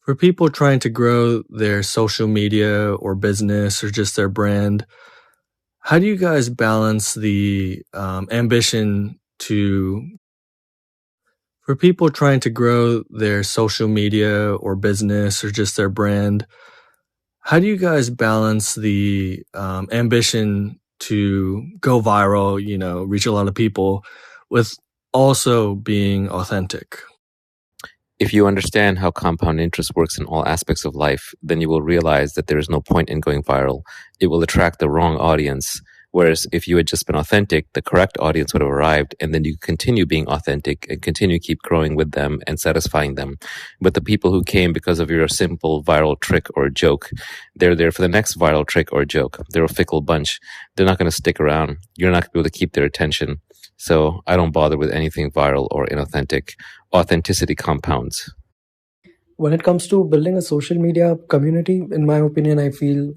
For people trying to grow their social media or business or just their brand, how do you guys balance the ambition to for people trying to grow their social media or business or just their brand, how do you guys balance the ambition to go viral, reach a lot of people with also being authentic? If you understand how compound interest works in all aspects of life, then you will realize that there is no point in going viral. It will attract the wrong audience. Whereas if you had just been authentic, the correct audience would have arrived, and then you continue being authentic and continue keep growing with them and satisfying them. But the people who came because of your simple viral trick or joke, they're there for the next viral trick or joke. They're a fickle bunch. They're not going to stick around. You're not going to be able to keep their attention. So I don't bother with anything viral or inauthentic. Authenticity compounds. When it comes to building a social media community, in my opinion, I feel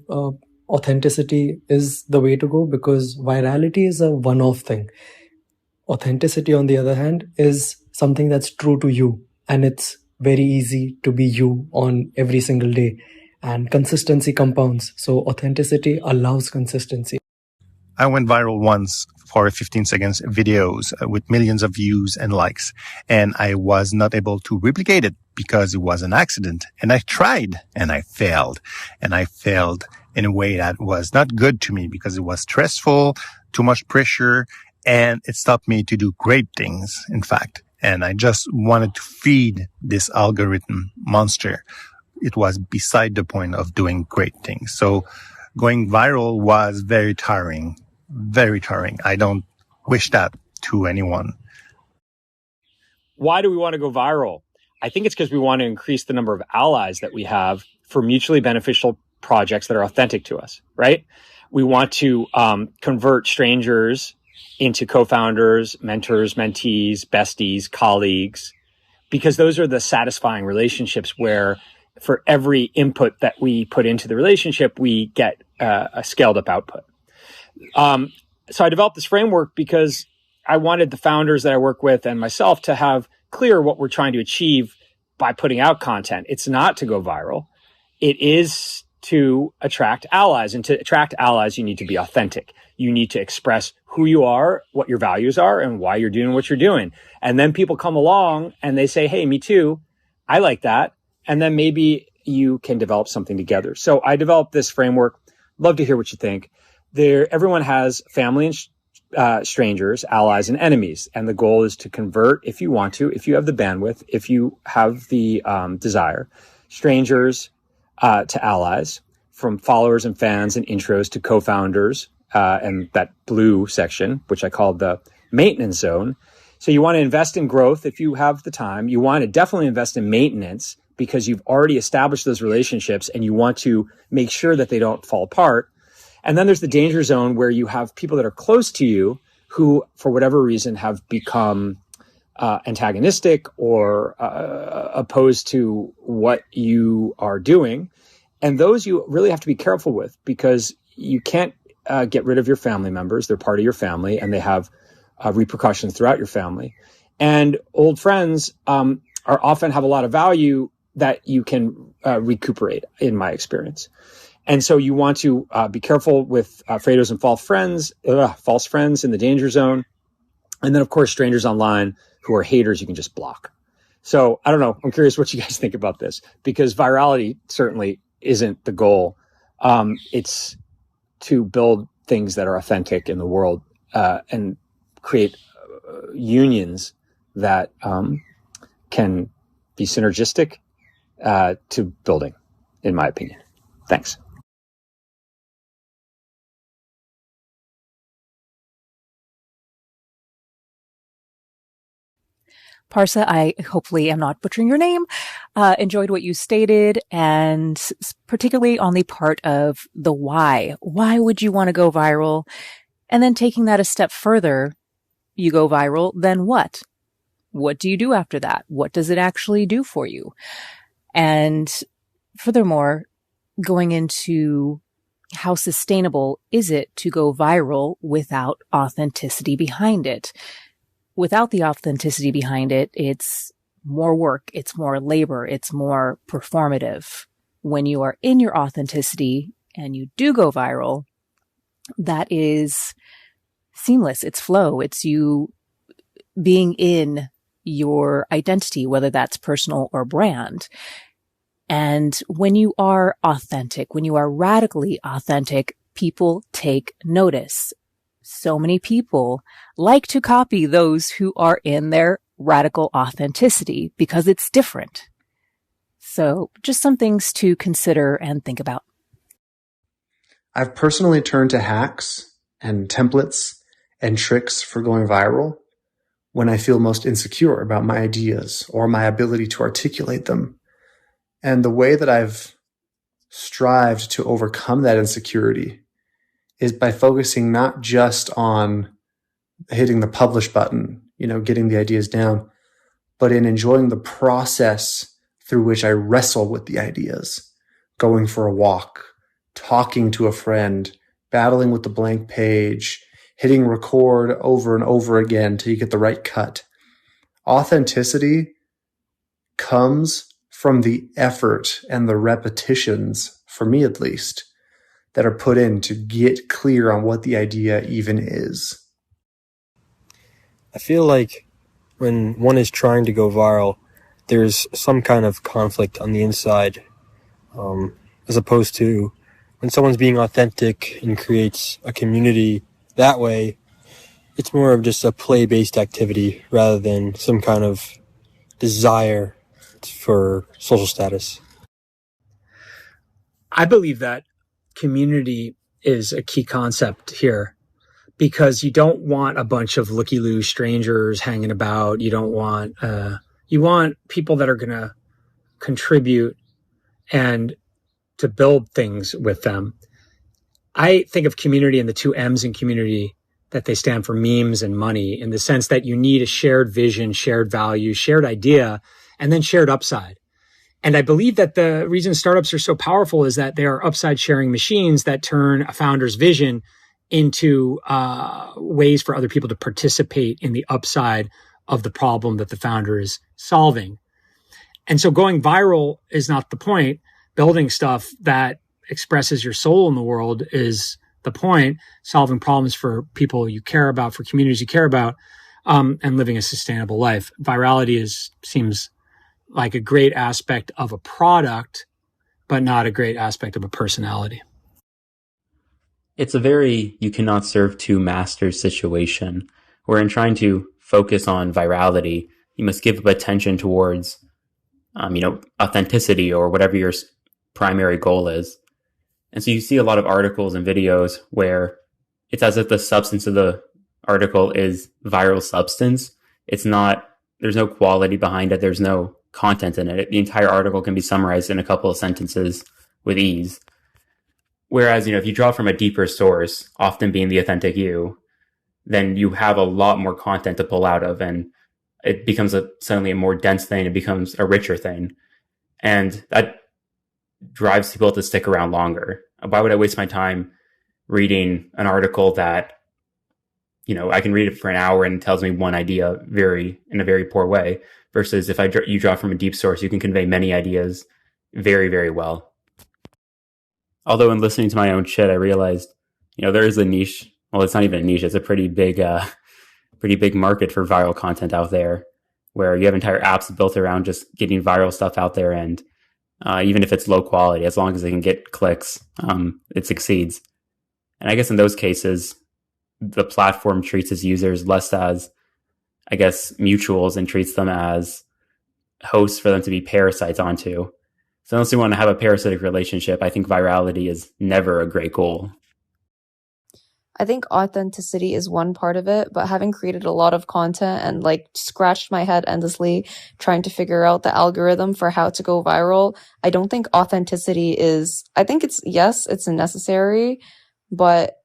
authenticity is the way to go, because virality is a one-off thing. Authenticity, on the other hand, is something that's true to you, and it's very easy to be you on every single day. And consistency compounds. So authenticity allows consistency. I went viral once for 15 seconds videos with millions of views and likes, and I was not able to replicate it because it was an accident. And I tried and I failed, in a way that was not good to me because it was stressful, too much pressure, and it stopped me to do great things, in fact. And I just wanted to feed this algorithm monster. It was beside the point of doing great things. So going viral was very tiring. Very tiring. I don't wish that to anyone. Why do we want to go viral? I think it's because we want to increase the number of allies that we have for mutually beneficial projects that are authentic to us, right? We want to convert strangers into co-founders, mentors, mentees, besties, colleagues, because those are the satisfying relationships where for every input that we put into the relationship, we get a scaled up output. So I developed this framework because I wanted the founders that I work with and myself to have clear what we're trying to achieve by putting out content. It's not to go viral. It is to attract allies. And to attract allies, you need to be authentic. You need to express who you are, what your values are, and why you're doing what you're doing. And then people come along and they say, hey, me too. I like that. And then maybe you can develop something together. So I developed this framework. Love to hear what you think. Everyone has family and strangers, allies and enemies. And the goal is to convert, if you want to, if you have the bandwidth, if you have the desire, strangers to allies, from followers and fans and intros to co-founders, and that blue section, which I called the maintenance zone. So you want to invest in growth if you have the time. You want to definitely invest in maintenance because you've already established those relationships and you want to make sure that they don't fall apart. And then there's the danger zone where you have people that are close to you who, for whatever reason, have become antagonistic or opposed to what you are doing. And those you really have to be careful with because you can't get rid of your family members. They're part of your family and they have repercussions throughout your family. And old friends are often have a lot of value that you can recuperate, in my experience. And so you want to be careful with Fredos and false friends in the danger zone. And then, of course, strangers online who are haters, you can just block. So I don't know. I'm curious what you guys think about this, because virality certainly isn't the goal. It's to build things that are authentic in the world and create unions that can be synergistic to building, in my opinion. Thanks. Parsa, I hopefully am not butchering your name, enjoyed what you stated, and particularly on the part of the why. Why would you want to go viral? And then taking that a step further, you go viral, then what? What do you do after that? What does it actually do for you? And furthermore, going into how sustainable is it to go viral without authenticity behind it? Without the authenticity behind it, it's more work, it's more labor, it's more performative. When you are in your authenticity and you do go viral, that is seamless. It's flow. It's you being in your identity, whether that's personal or brand. And when you are authentic, when you are radically authentic, people take notice. So many people like to copy those who are in their radical authenticity because it's different. So just some things to consider and think about. I've personally turned to hacks and templates and tricks for going viral when I feel most insecure about my ideas or my ability to articulate them. And the way that I've strived to overcome that insecurity is by focusing not just on hitting the publish button, getting the ideas down, but in enjoying the process through which I wrestle with the ideas, going for a walk, talking to a friend, battling with the blank page, hitting record over and over again till you get the right cut. Authenticity comes from the effort and the repetitions, for me at least, that are put in to get clear on what the idea even is. I feel like when one is trying to go viral, there's some kind of conflict on the inside, as opposed to when someone's being authentic and creates a community that way, it's more of just a play-based activity rather than some kind of desire for social status. I believe that community is a key concept here because you don't want a bunch of looky-loo strangers hanging about. You don't want, you want people that are going to contribute and to build things with them. I think of community and the two M's in community that they stand for memes and money in the sense that you need a shared vision, shared value, shared idea, and then shared upside. And I believe that the reason startups are so powerful is that they are upside sharing machines that turn a founder's vision into ways for other people to participate in the upside of the problem that the founder is solving. And so going viral is not the point. Building stuff that expresses your soul in the world is the point. Solving problems for people you care about, for communities you care about, and living a sustainable life. Virality seems like a great aspect of a product, but not a great aspect of a personality. It's a very you cannot serve two masters situation, where in trying to focus on virality, you must give up attention towards, authenticity or whatever your primary goal is. And so you see a lot of articles and videos where it's as if the substance of the article is viral substance. It's not, there's no quality behind it. There's no content in it. The entire article can be summarized in a couple of sentences with ease. Whereas, if you draw from a deeper source, often being the authentic you, then you have a lot more content to pull out of, and it becomes suddenly a more dense thing. It becomes a richer thing. And that drives people to stick around longer. Why would I waste my time reading an article that, I can read it for an hour and it tells me one idea in a very poor way, versus if you draw from a deep source, you can convey many ideas very, very well. Although in listening to my own shit, I realized, there is a niche. Well, it's not even a niche. It's a pretty big market for viral content out there, where you have entire apps built around just getting viral stuff out there. And even if it's low quality, as long as they can get clicks, it succeeds. And I guess in those cases, the platform treats its users less as, mutuals, and treats them as hosts for them to be parasites onto. So unless you want to have a parasitic relationship, I think virality is never a great goal. I think authenticity is one part of it, but having created a lot of content and scratched my head endlessly trying to figure out the algorithm for how to go viral, I don't think authenticity I think it's necessary, but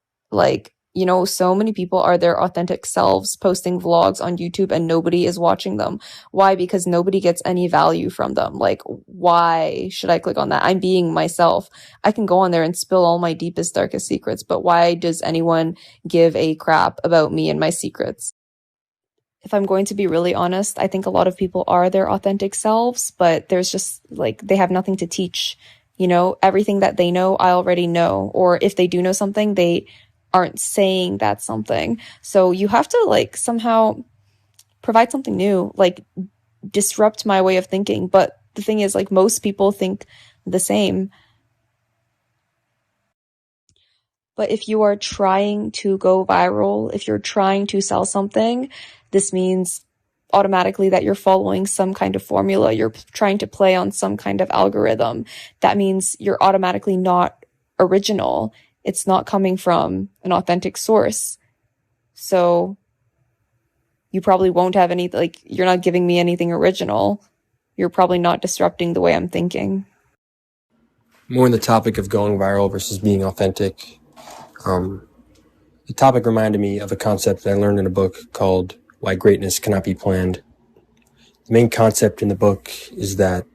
so many people are their authentic selves posting vlogs on YouTube and nobody is watching them. Why? Because nobody gets any value from them. Why should I click on that? I'm being myself. I can go on there and spill all my deepest, darkest secrets, but why does anyone give a crap about me and my secrets? if I'm going to be really honest, I think a lot of people are their authentic selves, but there's just like, they have nothing to teach. You know, everything that they know, I already know. Or if they do know something, they aren't saying that's something. So you have to like somehow provide something new, like disrupt my way of thinking. But the thing is, like, most people think the same. But if you are trying to go viral, if you're trying to sell something, this means automatically that you're following some kind of formula. You're trying to play on some kind of algorithm. That means you're automatically not original. It's not coming from an authentic source. So you probably won't have any, like, you're not giving me anything original. You're probably not disrupting the way I'm thinking. More on the topic of going viral versus being authentic. The topic reminded me of a concept that I learned in a book called Why Greatness Cannot Be Planned. The main concept in the book is that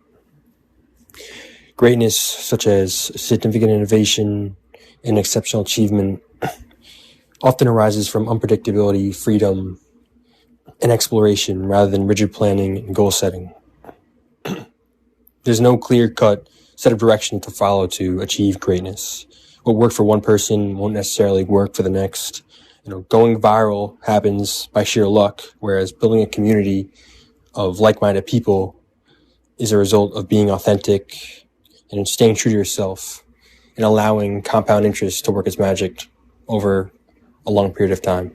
greatness, such as significant innovation and exceptional achievement, often arises from unpredictability, freedom, and exploration rather than rigid planning and goal setting. There's no clear-cut set of direction to follow to achieve greatness. What worked for one person won't necessarily work for the next. Going viral happens by sheer luck, whereas building a community of like-minded people is a result of being authentic and staying true to yourself and allowing compound interest to work its magic over a long period of time.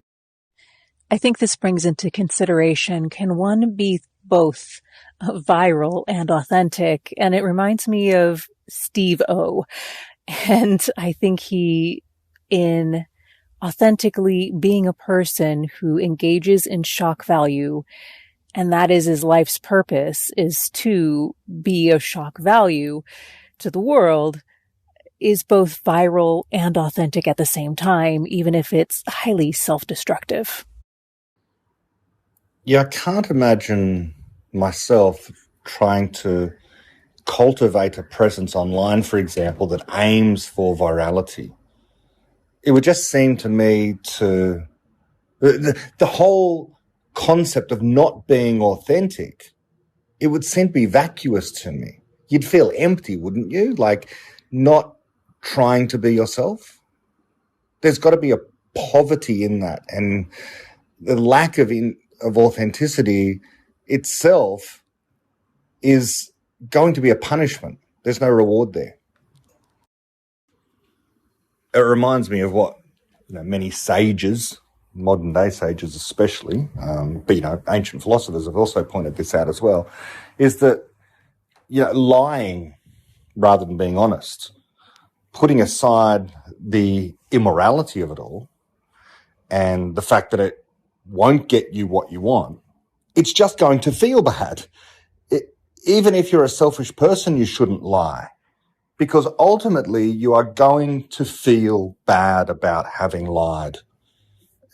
I think this brings into consideration, can one be both viral and authentic? And it reminds me of Steve O. And I think he, in authentically being a person who engages in shock value, and that is his life's purpose, is to be of shock value to the world, is both viral and authentic at the same time, even if it's highly self-destructive. Yeah, I can't imagine myself trying to cultivate a presence online, for example, that aims for virality. It would just seem to me to the whole concept of not being authentic, it would seem to be vacuous to me. You'd feel empty, wouldn't you? Like not trying to be yourself. There's got to be a poverty in that, and the lack of authenticity itself is going to be a punishment. There's no reward there. It reminds me of what many sages, modern day sages especially, but ancient philosophers have also pointed this out as well, is that lying rather than being honest, putting aside the immorality of it all and the fact that it won't get you what you want, it's just going to feel bad. Even if you're a selfish person, you shouldn't lie, because ultimately you are going to feel bad about having lied.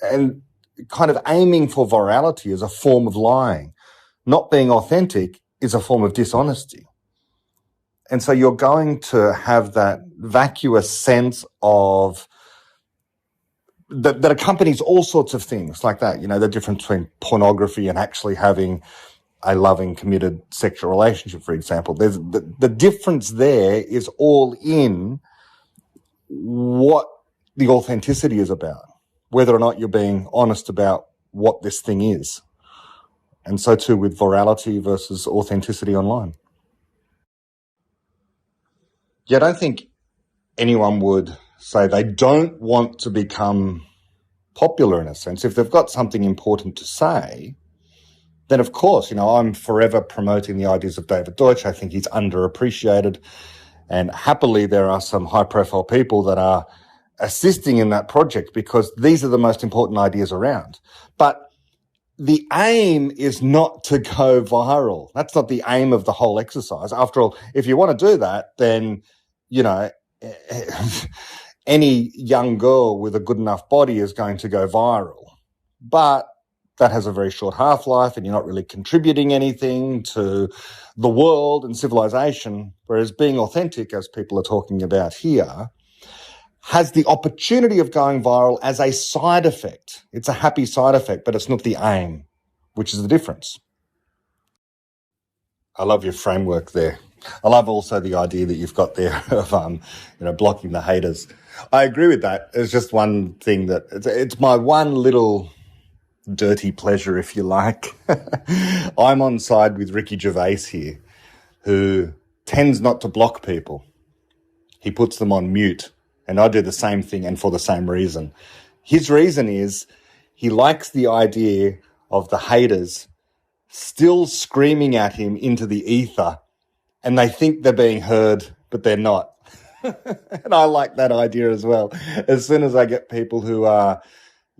And kind of aiming for virality is a form of lying. Not being authentic is a form of dishonesty. And so you're going to have that vacuous sense of that accompanies all sorts of things like that. The difference between pornography and actually having a loving, committed sexual relationship, for example. There's the difference there is all in what the authenticity is about, whether or not you're being honest about what this thing is. And so too with virality versus authenticity online. Yeah, I don't think anyone would say they don't want to become popular in a sense. If they've got something important to say, then of course, I'm forever promoting the ideas of David Deutsch. I think he's underappreciated. And happily, there are some high-profile people that are assisting in that project because these are the most important ideas around. But the aim is not to go viral. That's not the aim of the whole exercise. After all, if you want to do that, then, any young girl with a good enough body is going to go viral. But that has a very short half-life and you're not really contributing anything to the world and civilization, whereas being authentic, as people are talking about here, has the opportunity of going viral as a side effect. It's a happy side effect, but it's not the aim. which is the difference. I love your framework there. I love also the idea that you've got there of, blocking the haters. I agree with that. It's just one thing that it's my one little dirty pleasure, if you like. I'm on side with Ricky Gervais here, who tends not to block people. He puts them on mute, and I do the same thing and for the same reason. His reason is he likes the idea of the haters still screaming at him into the ether, and they think they're being heard, but they're not. And I like that idea as well. As soon as I get people who are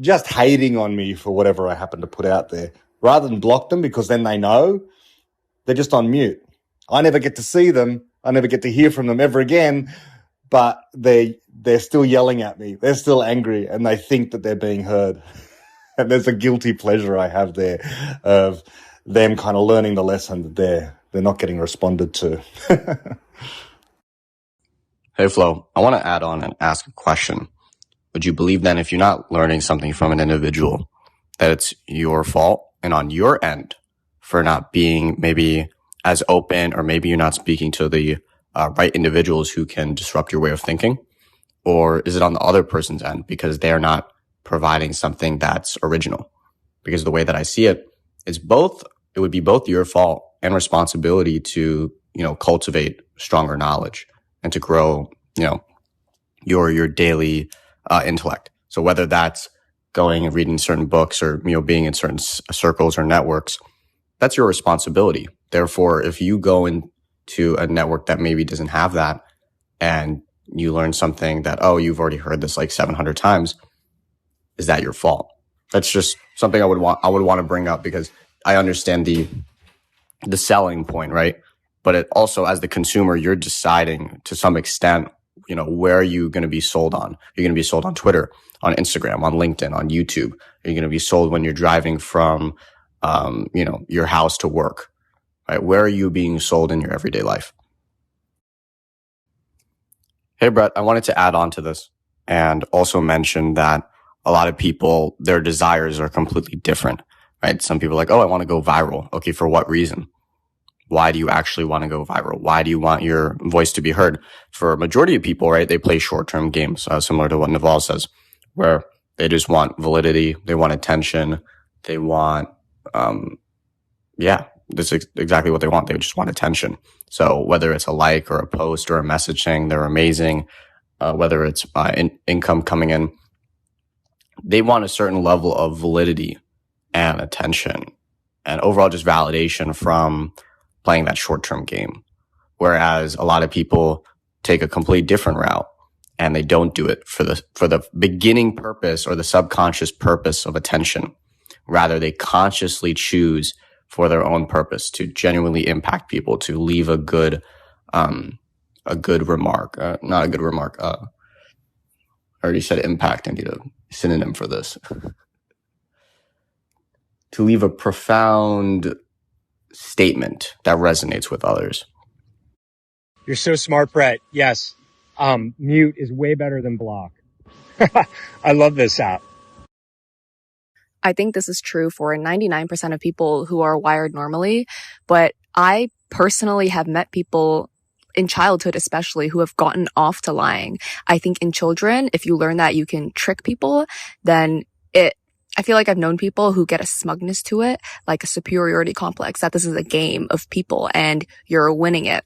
just hating on me for whatever I happen to put out there, rather than block them, because then they know, they're just on mute. I never get to see them. I never get to hear from them ever again, but they're still yelling at me. They're still angry, and they think that they're being heard. And there's a guilty pleasure I have there of them kind of learning the lesson that they're not getting responded to. Hey, Flo, I want to add on and ask a question. Would you believe then if you're not learning something from an individual, that it's your fault and on your end for not being maybe as open, or maybe you're not speaking to the right individuals who can disrupt your way of thinking? Or is it on the other person's end because they're not providing something that's original? Because the way that I see it is it would be both your fault and responsibility to, cultivate stronger knowledge and to grow, your daily intellect. So whether that's going and reading certain books or, being in certain circles or networks, that's your responsibility. Therefore, if you go into a network that maybe doesn't have that and you learn something that, you've already heard this like 700 times, is that your fault? That's just something I would want to bring up, because I understand the selling point, right? But it also, as the consumer, you're deciding to some extent, where are you going to be sold on? You're going to be sold on Twitter, on Instagram, on LinkedIn, on YouTube. You're going to be sold when you're driving from, your house to work, right? Where are you being sold in your everyday life? Hey, Brett, I wanted to add on to this and also mention that a lot of people, their desires are completely different, right? Some people are like, I want to go viral. Okay, for what reason? Why do you actually want to go viral? Why do you want your voice to be heard? For a majority of people, right, they play short-term games, similar to what Naval says, where they just want validity, they want attention, they want, this is exactly what they want. They just want attention. So whether it's a like or a post or a message saying they're amazing, whether it's income coming in, they want a certain level of validity and attention and overall just validation from playing that short-term game. Whereas a lot of people take a complete different route and they don't do it for the beginning purpose or the subconscious purpose of attention. Rather, they consciously choose for their own purpose to genuinely impact people, to leave a good remark, not a good remark. I already said impact. I need a synonym for this. To leave a profound statement that resonates with others. You're so smart, Brett. Yes. Mute is way better than block. I love this app. I think this is true for 99% of people who are wired normally, but I personally have met people in childhood especially who have gotten off to lying. I think in children, if you learn that you can trick people, then I feel like I've known people who get a smugness to it, like a superiority complex, that this is a game of people and you're winning it.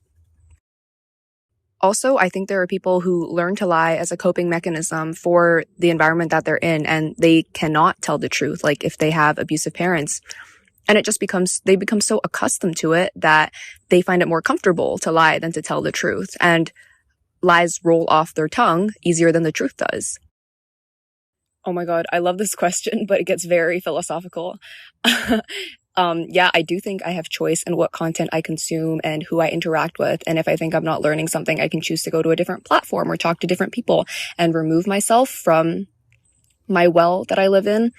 Also, I think there are people who learn to lie as a coping mechanism for the environment that they're in, and they cannot tell the truth, like if they have abusive parents. And it just they become so accustomed to it that they find it more comfortable to lie than to tell the truth. And lies roll off their tongue easier than the truth does. Oh my God, I love this question, but it gets very philosophical. I do think I have choice in what content I consume and who I interact with. And if I think I'm not learning something, I can choose to go to a different platform or talk to different people and remove myself from my well that I live in.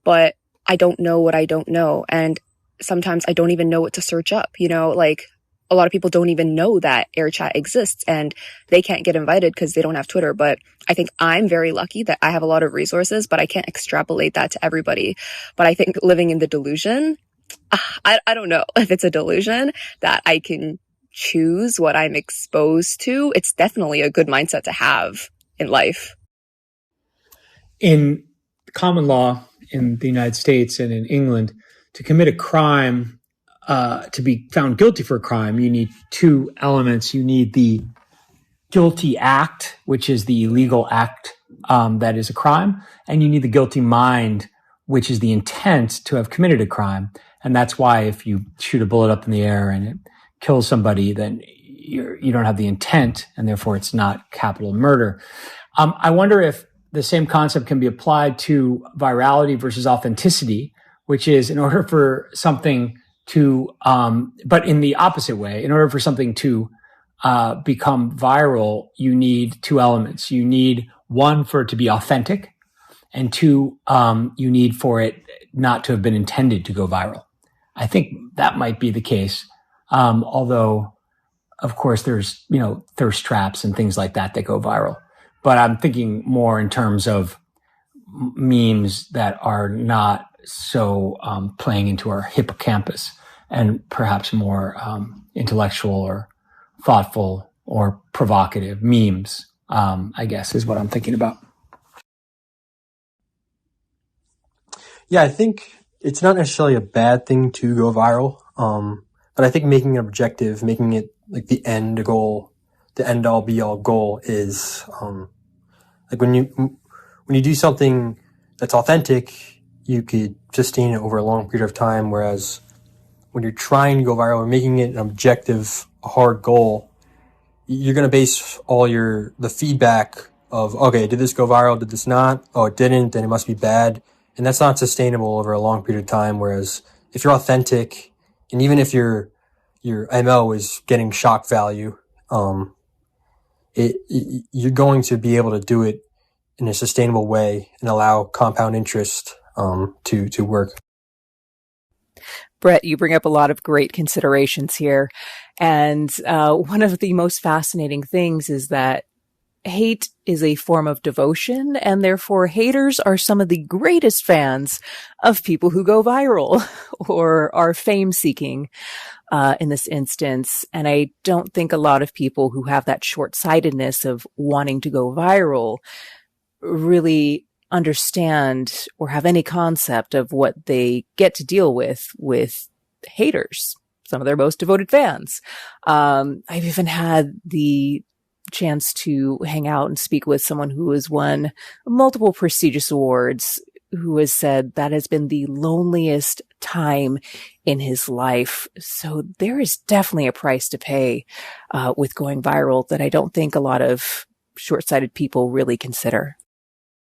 But I don't know what I don't know. And sometimes I don't even know what to search up, like a lot of people don't even know that Airchat exists and they can't get invited because they don't have Twitter. But I think I'm very lucky that I have a lot of resources, but I can't extrapolate that to everybody. But I think living in the delusion, I don't know if it's a delusion that I can choose what I'm exposed to. It's definitely a good mindset to have in life. In common law in the United States and in England, to commit a crime, to be found guilty for a crime, you need two elements. You need the guilty act, which is the illegal act that is a crime, and you need the guilty mind, which is the intent to have committed a crime. And that's why if you shoot a bullet up in the air and it kills somebody, then you don't have the intent, and therefore it's not capital murder. I wonder if the same concept can be applied to virality versus authenticity, which is in order for something to, but in the opposite way, in order for something to become viral, you need two elements. You need one, for it to be authentic, and two, you need for it not to have been intended to go viral. I think that might be the case. Although, of course, there's, thirst traps and things like that go viral. But I'm thinking more in terms of memes that are not so playing into our hippocampus, and perhaps more intellectual or thoughtful or provocative memes, I guess, is what I'm thinking about. Yeah, I think it's not necessarily a bad thing to go viral, but I think making it objective, making it like the end goal, the end all be all goal is like when you do something that's authentic, you could sustain it over a long period of time. Whereas when you're trying to go viral or making it an objective, hard goal, you're going to base all the feedback of, okay, did this go viral? Did this not? Oh, it didn't. Then it must be bad. And that's not sustainable over a long period of time. Whereas if you're authentic, and even if your MO is getting shock value, you're going to be able to do it in a sustainable way and allow compound interest to work. Brett, you bring up a lot of great considerations here. And one of the most fascinating things is that hate is a form of devotion, and therefore haters are some of the greatest fans of people who go viral or are fame-seeking in this instance. And I don't think a lot of people who have that short-sightedness of wanting to go viral really understand or have any concept of what they get to deal with haters, some of their most devoted fans. I've even had the chance to hang out and speak with someone who has won multiple prestigious awards, who has said that has been the loneliest time in his life. So there is definitely a price to pay with going viral that I don't think a lot of short-sighted people really consider.